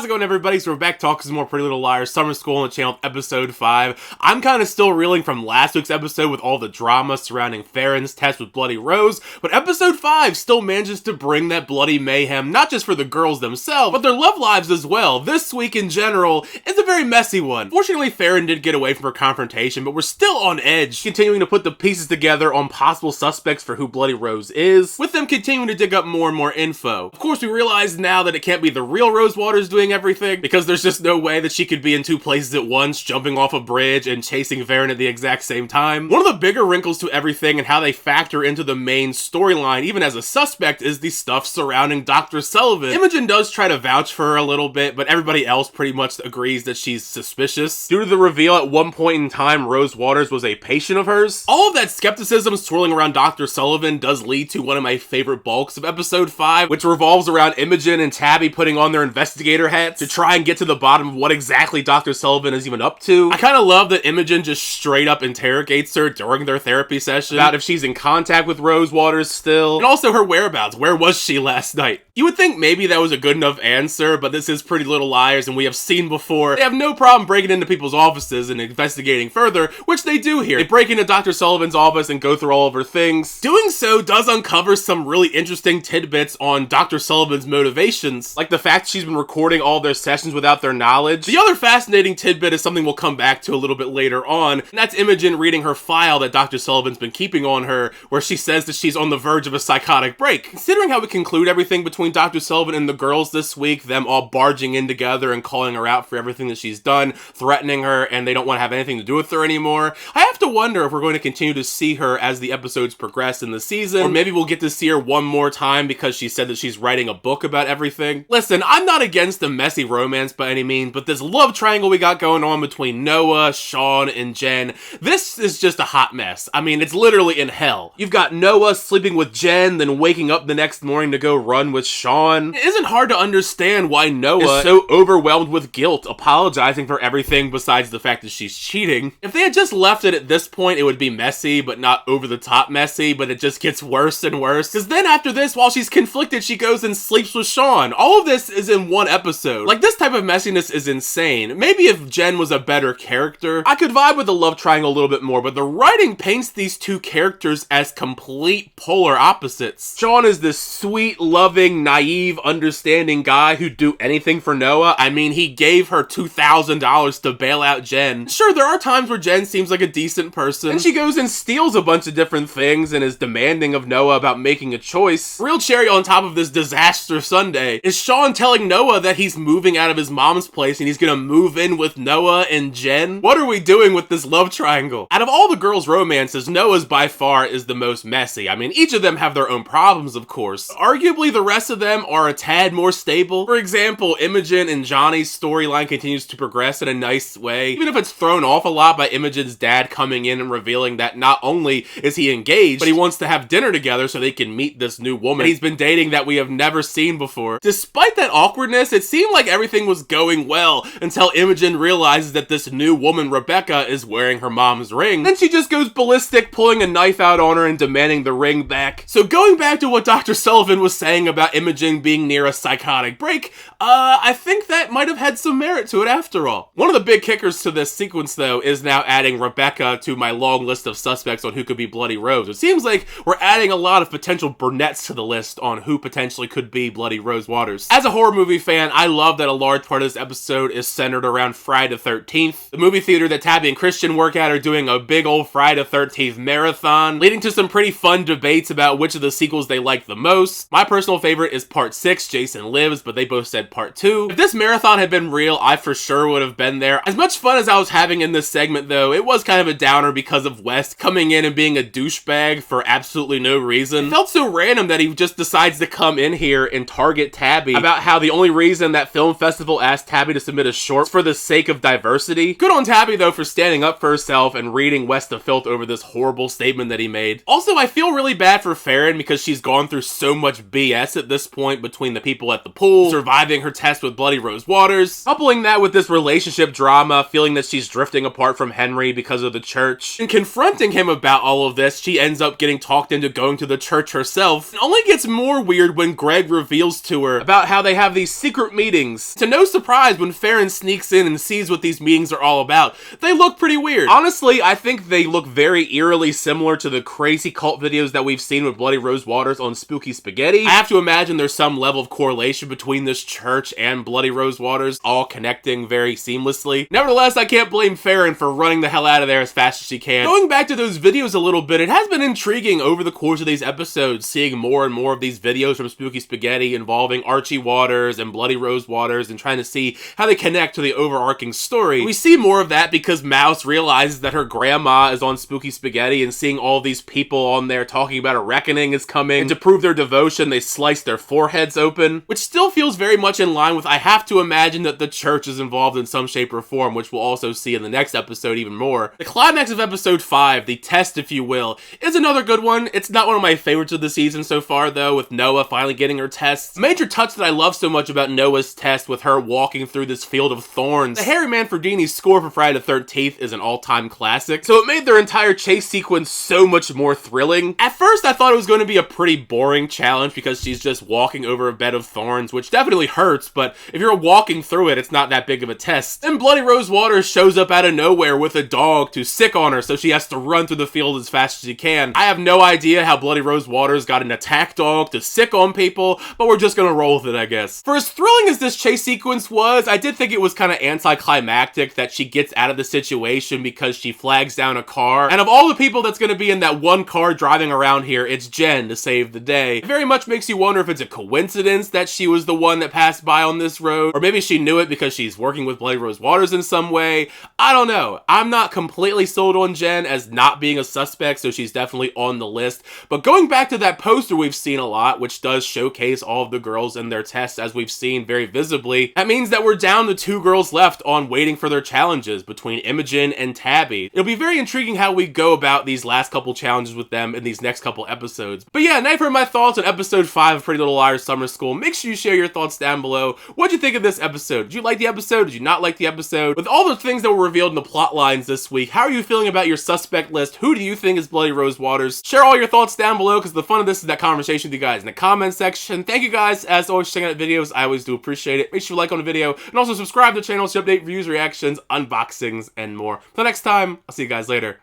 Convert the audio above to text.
How's it going, everybody? So we're back talking some more Pretty Little Liars Summer School on the channel, episode 5. I'm kind of still reeling from last week's episode with all the drama surrounding Farron's test with Bloody Rose, but episode 5 still manages to bring that bloody mayhem, not just for the girls themselves, but their love lives as well. This week in general is a very messy one. Fortunately, Farron did get away from her confrontation, but we're still on edge, continuing to put the pieces together on possible suspects for who Bloody Rose is, with them continuing to dig up more and more info. Of course, we realize now that it can't be the real Rose Waters doing everything, because there's just no way that she could be in two places at once, jumping off a bridge and chasing Farron at the exact same time. One of the bigger wrinkles to everything and how they factor into the main storyline, even as a suspect, is the stuff surrounding Dr. Sullivan. Imogen does try to vouch for her a little bit, but everybody else pretty much agrees that she's suspicious. Due to the reveal at one point in time Rose Waters was a patient of hers. All of that skepticism swirling around Dr. Sullivan does lead to one of my favorite bulks of episode 5, which revolves around Imogen and Tabby putting on their investigator hats to try and get to the bottom of what exactly Dr. Sullivan is even up to. I kind of love that Imogen just straight up interrogates her during their therapy session about if she's in contact with Rose Waters still, and also her whereabouts. Where was she last night? You would think maybe that was a good enough answer, but this is Pretty Little Liars, and we have seen before they have no problem breaking into people's offices and investigating further, which they do here. They break into Dr. Sullivan's office and go through all of her things. Doing so does uncover some really interesting tidbits on Dr. Sullivan's motivations, like the fact she's been recording all their sessions without their knowledge. The other fascinating tidbit is something we'll come back to a little bit later on, and that's Imogen reading her file that Dr. Sullivan's been keeping on her, where she says that she's on the verge of a psychotic break. Considering how we conclude everything between Dr. Sullivan and the girls this week, them all barging in together and calling her out for everything that she's done, threatening her, and they don't want to have anything to do with her anymore, I have to wonder if we're going to continue to see her as the episodes progress in the season, or maybe we'll get to see her one more time because she said that she's writing a book about everything. Listen, I'm not against the messy romance by any means, but this love triangle we got going on between Noah, Sean, and Jen, this is just a hot mess. I mean, it's literally in hell. You've got Noah sleeping with Jen, then waking up the next morning to go run with Sean. It isn't hard to understand why Noah is so overwhelmed with guilt, apologizing for everything besides the fact that she's cheating. If they had just left it at this point, it would be messy, but not over the top messy, but it just gets worse and worse. Because then after this, while she's conflicted, she goes and sleeps with Sean. All of this is in one episode. Like, this type of messiness is insane. Maybe if Jen was a better character, I could vibe with the love triangle a little bit more, but the writing paints these two characters as complete polar opposites. Sean is this sweet, loving, naive, understanding guy who'd do anything for Noah. I mean, he gave her $2,000 to bail out Jen. Sure, there are times where Jen seems like a decent person, and she goes and steals a bunch of different things and is demanding of Noah about making a choice. Real cherry on top of this disaster Sunday is Sean telling Noah that he's moving out of his mom's place and he's gonna move in with Noah and Jen. What are we doing with this love triangle? Out of all the girls' romances, Noah's by far is the most messy. I mean, each of them have their own problems, of course. Arguably, the rest of them are a tad more stable. For example, Imogen and Johnny's storyline continues to progress in a nice way, even if it's thrown off a lot by Imogen's dad coming in and revealing that not only is he engaged, but he wants to have dinner together so they can meet this new woman he's been dating that we have never seen before. Despite that awkwardness, it seemed like everything was going well until Imogen realizes that this new woman, Rebecca, is wearing her mom's ring. Then she just goes ballistic, pulling a knife out on her and demanding the ring back. So going back to what Dr. Sullivan was saying about Imogen being near a psychotic break, I think that might have had some merit to it after all. One of the big kickers to this sequence, though, is now adding Rebecca to my long list of suspects on who could be Bloody Rose. It seems like we're adding a lot of potential brunettes to the list on who potentially could be Bloody Rose Waters. As a horror movie fan, I love that a large part of this episode is centered around Friday the 13th. The movie theater that Tabby and Christian work at are doing a big old Friday the 13th marathon, leading to some pretty fun debates about which of the sequels they like the most. My personal favorite is Part 6, Jason Lives, but they both said Part 2. If this marathon had been real, I for sure would have been there. As much fun as I was having in this segment, though, it was kind of a downer because of West coming in and being a douchebag for absolutely no reason. It felt so random that he just decides to come in here and target Tabby about how the only reason that film festival asked Tabby to submit a short for the sake of diversity. Good on Tabby, though, for standing up for herself and reading West the filth over this horrible statement that he made. Also, I feel really bad for Farron because she's gone through so much BS at this this point between the people at the pool, surviving her test with Bloody Rose Waters, coupling that with this relationship drama, feeling that she's drifting apart from Henry because of the church, and confronting him about all of this, she ends up getting talked into going to the church herself. It only gets more weird when Greg reveals to her about how they have these secret meetings. To no surprise, when Farron sneaks in and sees what these meetings are all about, they look pretty weird. Honestly, I think they look very eerily similar to the crazy cult videos that we've seen with Bloody Rose Waters on Spooky Spaghetti. I have to imagine there's some level of correlation between this church and Bloody Rose Waters, all connecting very seamlessly. Nevertheless, I can't blame Farron for running the hell out of there as fast as she can. Going back to those videos a little bit, it has been intriguing over the course of these episodes, seeing more and more of these videos from Spooky Spaghetti involving Archie Waters and Bloody Rose Waters and trying to see how they connect to the overarching story. We see more of that because Mouse realizes that her grandma is on Spooky Spaghetti, and seeing all these people on there talking about a reckoning is coming, and to prove their devotion, they slice their foreheads open, which still feels very much in line with, I have to imagine that the church is involved in some shape or form, which we'll also see in the next episode even more. The climax of episode 5, the test if you will, is another good one. It's not one of my favorites of the season so far though, with Noah finally getting her tests. The major touch that I love so much about Noah's test, with her walking through this field of thorns. The Harry Manfredini's score for Friday the 13th is an all-time classic, so it made their entire chase sequence so much more thrilling. At first I thought it was going to be a pretty boring challenge because she's just walking over a bed of thorns, which definitely hurts, but if you're walking through it, it's not that big of a test. Then Bloody Rose Waters shows up out of nowhere with a dog to sick on her, so she has to run through the field as fast as she can. I have no idea how Bloody Rose Waters got an attack dog to sick on people, but we're just gonna roll with it, I guess. For as thrilling as this chase sequence was, I did think it was kind of anticlimactic that she gets out of the situation because she flags down a car, and of all the people that's gonna be in that one car driving around here, it's Jen to save the day. It very much makes you wonder if it's a coincidence that she was the one that passed by on this road, or maybe she knew it because she's working with Bloody Rose Waters in some way. I don't know. I'm not completely sold on Jen as not being a suspect, so she's definitely on the list. But going back to that poster we've seen a lot, which does showcase all of the girls and their tests as we've seen very visibly, that means that we're down to 2 girls left on waiting for their challenges between Imogen and Tabby. It'll be very intriguing how we go about these last couple challenges with them in these next couple episodes. But yeah, now you've heard my thoughts on episode 5 of Pretty Little Liars Summer School. Make sure you share your thoughts down below. What'd you think of this episode? Did you like the episode? Did you not like the episode? With all the things that were revealed in the plot lines this week, how are you feeling about your suspect list? Who do you think is Bloody Rose Waters? Share all your thoughts down below, because the fun of this is that conversation with you guys in the comment section. Thank you guys, as always, for checking out videos. I always do appreciate it. Make sure you like on the video, and also subscribe to the channel to update reviews, reactions, unboxings, and more. Until next time, I'll see you guys later.